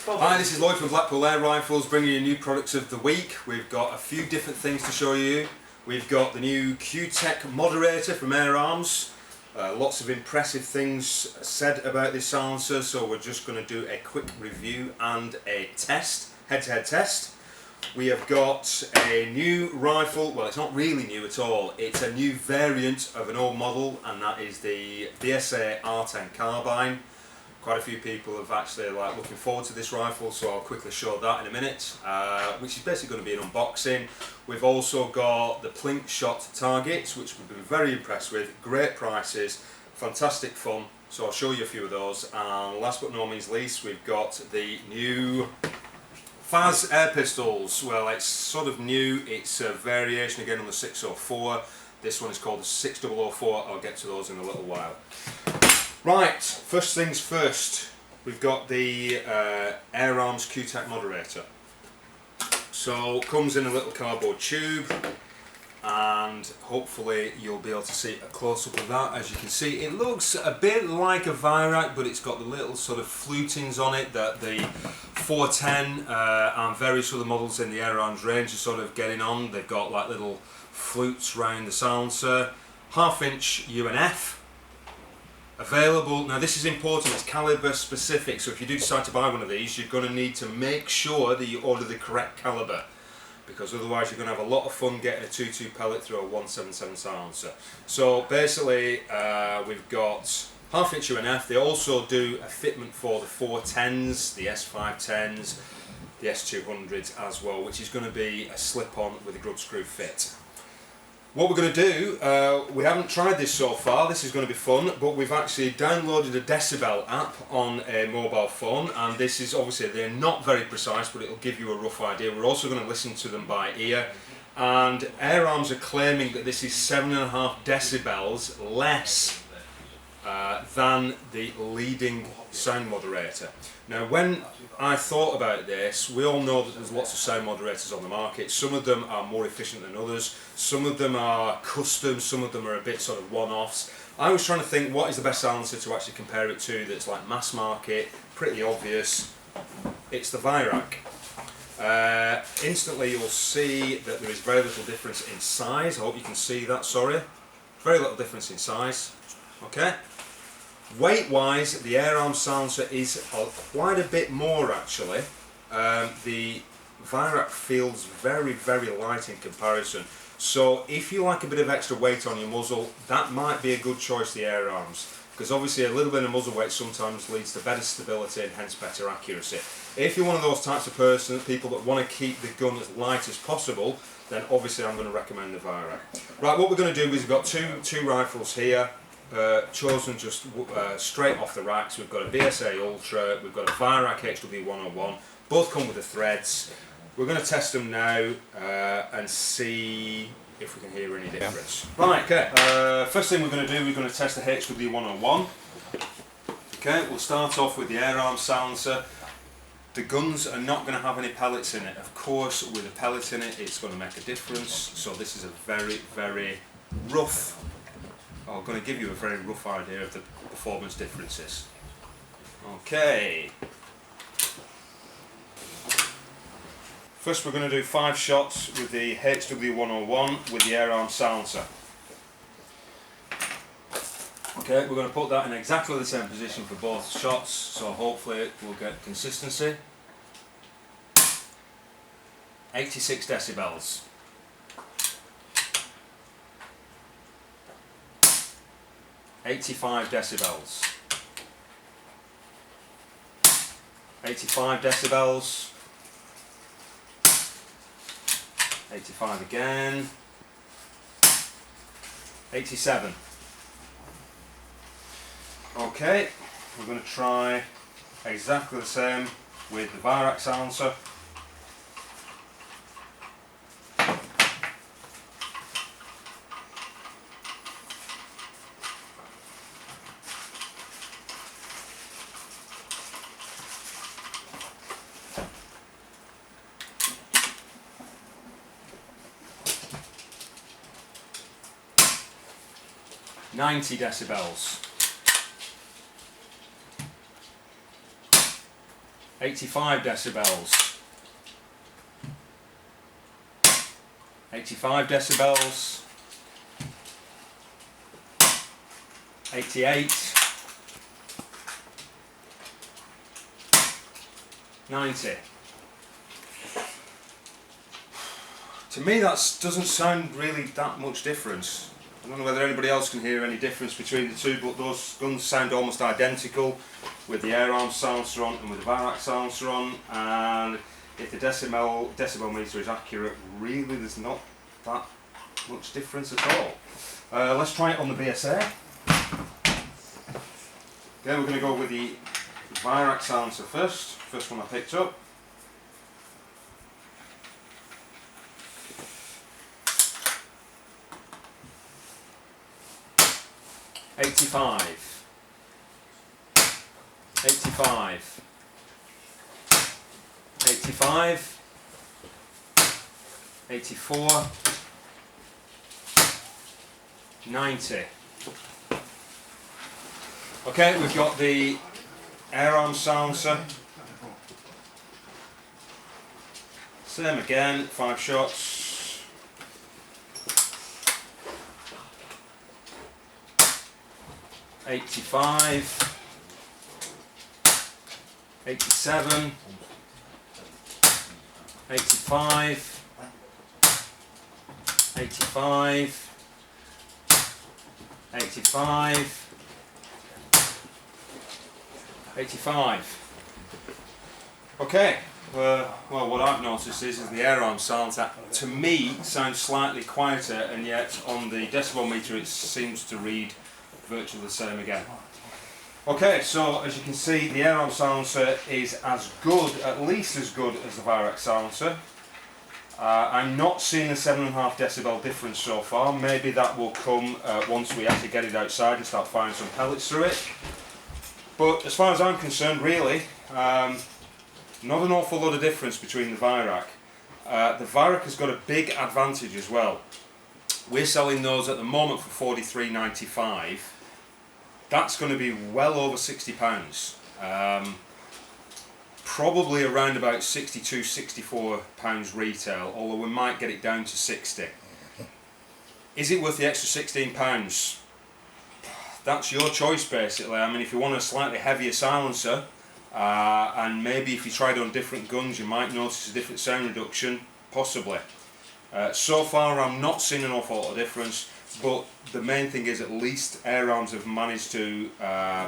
Hi, this is Lloyd from Blackpool Air Rifles, bringing you new products of the week. We've got a few different things to show you. We've got the new Q-Tech moderator from Air Arms. Lots of impressive things said about this silencer, so we're just going to do a quick review and a test, head-to-head test. We have got a new rifle. Well, it's not really new at all. It's a new variant of an old model, and that is the BSA R10 carbine. Quite a few people have actually looking forward to this rifle, so I'll quickly show that in a minute, which is basically going to be an unboxing. We've also got the Plinkshot targets, which we've been very impressed with. Great prices, fantastic fun, so I'll show you a few of those. And last but no means least, we've got the new FAS air pistols. Well, it's sort of new. It's a variation again on the 604. This one is called the 6004. I'll get to those in a little while. Right, first things first, we've got the Air Arms Q-Tech moderator. So it comes in a little cardboard tube, and hopefully you'll be able to see a close-up of that. As you can see, it looks a bit like a Weihrauch, but it's got the little sort of flutings on it that the 410 and various other models in the Air Arms range are sort of getting on. They've got like little flutes round the silencer, 1/2 inch UNF. Available. Now this is important, it's caliber specific, so if you do decide to buy one of these, you're going to need to make sure that you order the correct caliber, because otherwise you're going to have a lot of fun getting a 2.2 pellet through a 177 silencer. So basically we've got 1/2 inch UNF. They also do a fitment for the 410s, the S510s, the S200s as well, which is going to be a slip-on with a grub screw fit. What we're going to do, we haven't tried this so far, this is going to be fun, but we've actually downloaded a decibel app on a mobile phone, and this is obviously, they're not very precise, but it'll give you a rough idea. We're also going to listen to them by ear, and Air Arms are claiming that this is 7.5 decibels less than the leading sound moderator. Now when I thought about this, we all know that there's lots of sound moderators on the market. Some of them are more efficient than others, some of them are custom, some of them are a bit sort of one-offs. I was trying to think what is the best silencer to actually compare it to that's like mass market, pretty obvious. It's the Weihrauch. Instantly you'll see that there is very little difference in size. I hope you can see that, sorry. Very little difference in size. Okay. Weight wise, the Air Arms silencer is quite a bit more actually. The Weihrauch feels very, very light in comparison. So if you like a bit of extra weight on your muzzle, that might be a good choice, the Air Arms, because obviously a little bit of muzzle weight sometimes leads to better stability and hence better accuracy. If you're one of those types of people that want to keep the gun as light as possible, then obviously I'm going to recommend the Weihrauch. Right, what we're going to do is we've got two rifles here. Chosen just straight off the racks. We've got a BSA Ultra, we've got a Weihrauch HW101, both come with the threads. We're going to test them now and see if we can hear any difference. Yeah. Right, okay, first thing we're going to do, we're going to test the HW101. Okay, we'll start off with the Air Arms silencer. The guns are not going to have any pellets in it. Of course, with a pellet in it, it's going to make a difference. So this is a very, very rough, I'm going to give you a very rough idea of the performance differences. Okay. First we're going to do 5 shots with the HW101 with the Air Arms silencer. Okay, we're going to put that in exactly the same position for both shots, so hopefully we'll get consistency. 86 decibels. 85 decibels. 85 decibels. 85 again. 87. Okay, we're going to try exactly the same with the Weihrauch silencer. .90 decibels. 85 decibels, 85 decibels, 88, 90. To me that doesn't sound really that much difference. I don't know whether anybody else can hear any difference between the two, but those guns sound almost identical with the air arm silencer on and with the Weihrauch silencer on, and if the decibel meter is accurate, really there's not that much difference at all. Let's try it on the BSA. Again, we're going to go with the Weihrauch silencer first one I picked up. $85, 85, 85, 84, 90. Okay, we've got the air arm silencer. Same again, 5 shots. 85, 87, 85, 85, 85, 85. Okay, well what I've noticed is the air arm silencer to me sounds slightly quieter, and yet on the decibel meter it seems to read virtually the same again. Okay, so as you can see, the air arm silencer is as good, at least as good as the Weihrauch silencer. I'm not seeing a 7.5 decibel difference so far. Maybe that will come once we actually get it outside and start firing some pellets through it. But as far as I'm concerned, really, not an awful lot of difference between the Weihrauch. The Weihrauch has got a big advantage as well. We're selling those at the moment for $43.95. That's going to be well over £60. Probably around about £62, £64 retail, although we might get it down to 60. Is it worth the extra £16? That's your choice basically. I mean, if you want a slightly heavier silencer, and maybe if you tried on different guns you might notice a different sound reduction, possibly. So far I'm not seeing an awful lot of difference, but the main thing is at least Air Arms have managed to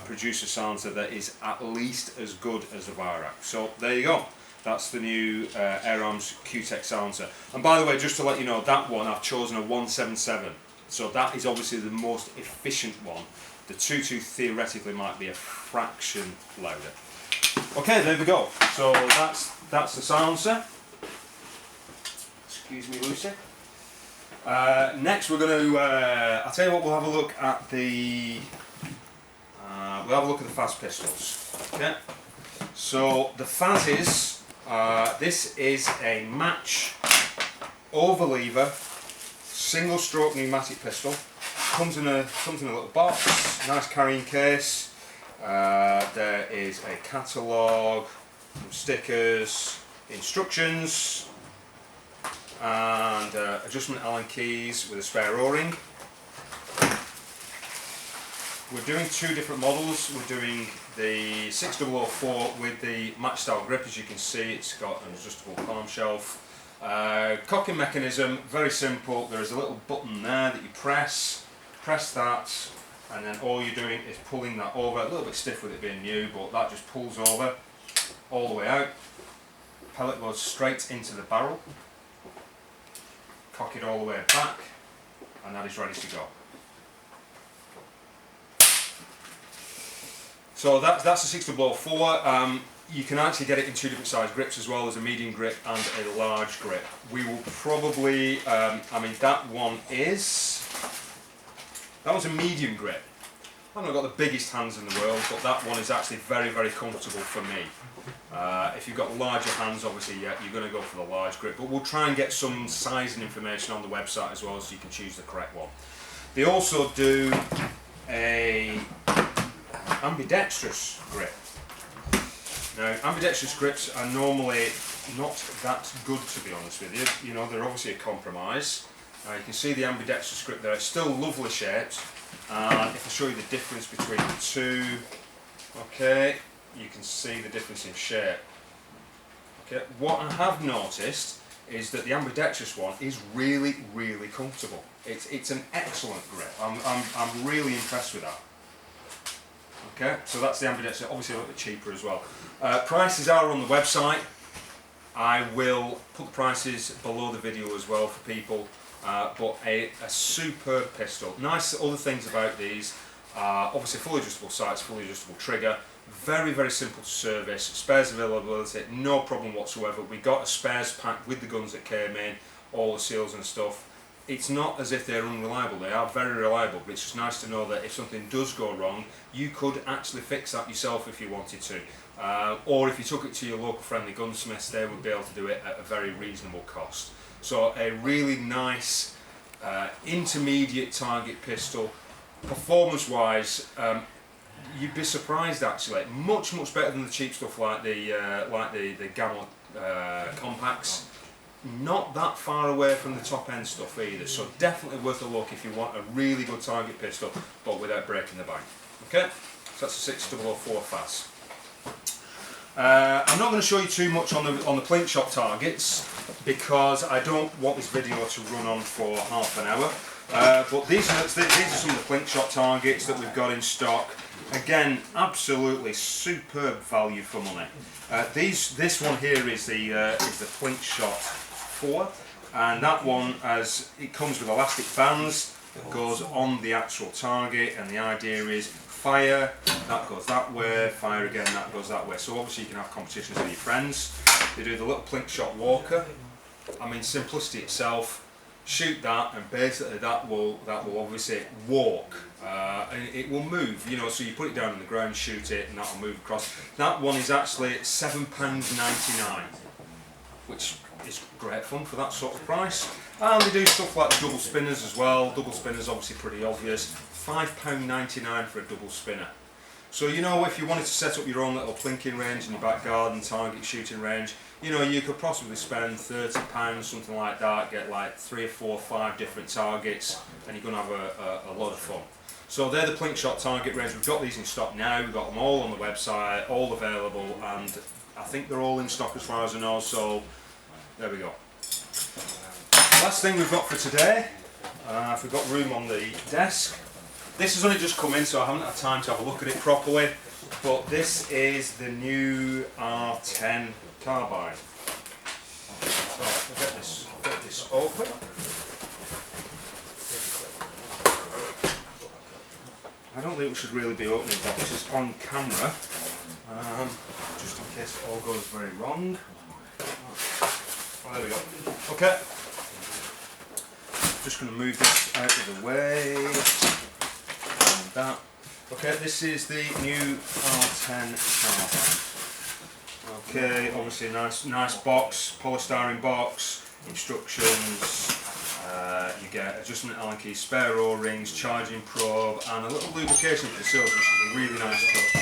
produce a silencer that is at least as good as the Weihrauch. So there you go, that's the new Air Arms Q-Tech silencer. And by the way, just to let you know, that one I've chosen a 177, so that is obviously the most efficient one. The 2.2 theoretically might be a fraction louder. Okay, there we go. So that's the silencer. Excuse me, Lucy. Next we're going to, I'll tell you what, we'll have a look at the Faz pistols. Okay. So the Fazes, this is a match over-lever single stroke pneumatic pistol. Comes in a little box, nice carrying case. There is a catalogue, some stickers, instructions, and adjustment Allen keys with a spare O-ring. We're doing two different models. We're doing the 6004 with the match style grip. As you can see, it's got an adjustable palm shelf. Cocking mechanism, very simple. There is a little button there that you press that, and then all you're doing is pulling that over. A little bit stiff with it being new, but that just pulls over all the way out. Pellet goes straight into the barrel. Cock it all the way back, and that is ready to go. So that's the 6004. You can actually get it in two different size grips as well. There's a medium grip and a large grip. We will probably, I mean that was a medium grip. I've not got the biggest hands in the world, but that one is actually very, very comfortable for me. If you've got larger hands, obviously, yeah, you're going to go for the large grip, but we'll try and get some sizing information on the website as well so you can choose the correct one. They also do a ambidextrous grip. Now, ambidextrous grips are normally not that good, to be honest with you. You know, they're obviously a compromise. You can see the ambidextrous grip there. It's still lovely shaped. And if I show you the difference between the two, okay, you can see the difference in shape. Okay, what I have noticed is that the ambidextrous one is really, really comfortable. It's an excellent grip. I'm really impressed with that. Okay, so that's the ambidextrous, obviously a little bit cheaper as well. Prices are on the website. I will put the prices below the video as well for people. But a superb pistol. Nice other things about these are obviously fully adjustable sights, fully adjustable trigger, very, very simple to service, spares availability, no problem whatsoever. We got a spares pack with the guns that came in, all the seals and stuff. It's not as if they're unreliable, they are very reliable, but it's just nice to know that if something does go wrong, you could actually fix that yourself if you wanted to. Or if you took it to your local friendly gunsmiths, they would be able to do it at a very reasonable cost. So a really nice intermediate target pistol. Performance wise, you'd be surprised actually. Much better than the cheap stuff like the Gamma compacts. Not that far away from the top end stuff either. So definitely worth a look if you want a really good target pistol, but without breaking the bank. Okay, so that's a 6004 FAS. I'm not going to show you too much on the Plinkshot targets because I don't want this video to run on for half an hour. But these are some of the Plinkshot targets that we've got in stock. Again, absolutely superb value for money. This one here is the Plinkshot 4, and that one it comes with elastic bands that goes on the actual target, and the idea is fire, that goes that way, fire again, that goes that way. So obviously you can have competitions with your friends. They do the little Plinkshot walker. I mean, simplicity itself. Shoot that, and basically that will obviously walk, and it will move. You know, so you put it down on the ground, shoot it, and that will move across. That one is actually £7.99, which is great fun for that sort of price. And they do stuff like the double spinners as well. Double spinners obviously pretty obvious. £5.99 for a double spinner. So you know, if you wanted to set up your own little plinking range in your back garden, target shooting range, you know, you could possibly spend £30, something like that, get like 3 or 4 or 5 different targets, and you're going to have a lot of fun. So they're the Plinkshot target range. We've got these in stock now. We've got them all on the website, all available, and I think they're all in stock as far as I know. So there we go. Last thing we've got for today, if we've got room on the desk. This has only just come in, so I haven't had time to have a look at it properly, but this is the new R10 carbine. So I'll get this open. I don't think we should really be opening boxes on camera, just in case it all goes very wrong. Oh, there we go. Okay. Just going to move this out of the way. And that. Okay, this is the new R10 carbine. Okay, obviously a nice box, polystyrene box, instructions. You get adjustment Allen key, spare O-rings, charging probe, and a little lubrication for the seals, which is a really nice touch.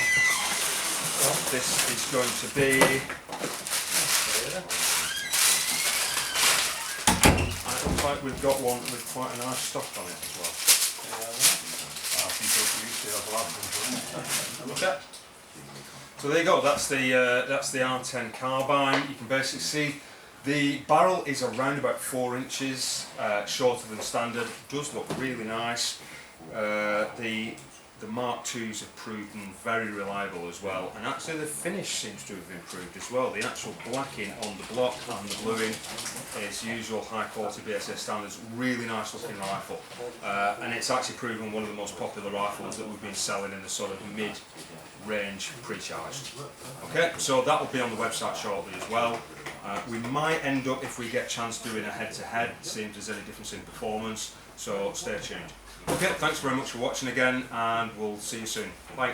This is going to be. It looks like we've got one with quite a nice stock on it as well. I think we'll use it. Okay. So there you go. That's the R10 carbine. You can basically see the barrel is around about 4 inches shorter than standard. Does look really nice. The Mark IIs have proven very reliable as well, and actually the finish seems to have improved as well. The actual blacking on the block and the bluing is usual high quality BSA standards. Really nice looking rifle, and it's actually proven one of the most popular rifles that we've been selling in the sort of mid-range pre-charged. Okay, so that will be on the website shortly as well. We might end up, if we get a chance, doing a head-to-head, see if there's any difference in performance, so stay tuned. Okay, thanks very much for watching again, and we'll see you soon. Bye.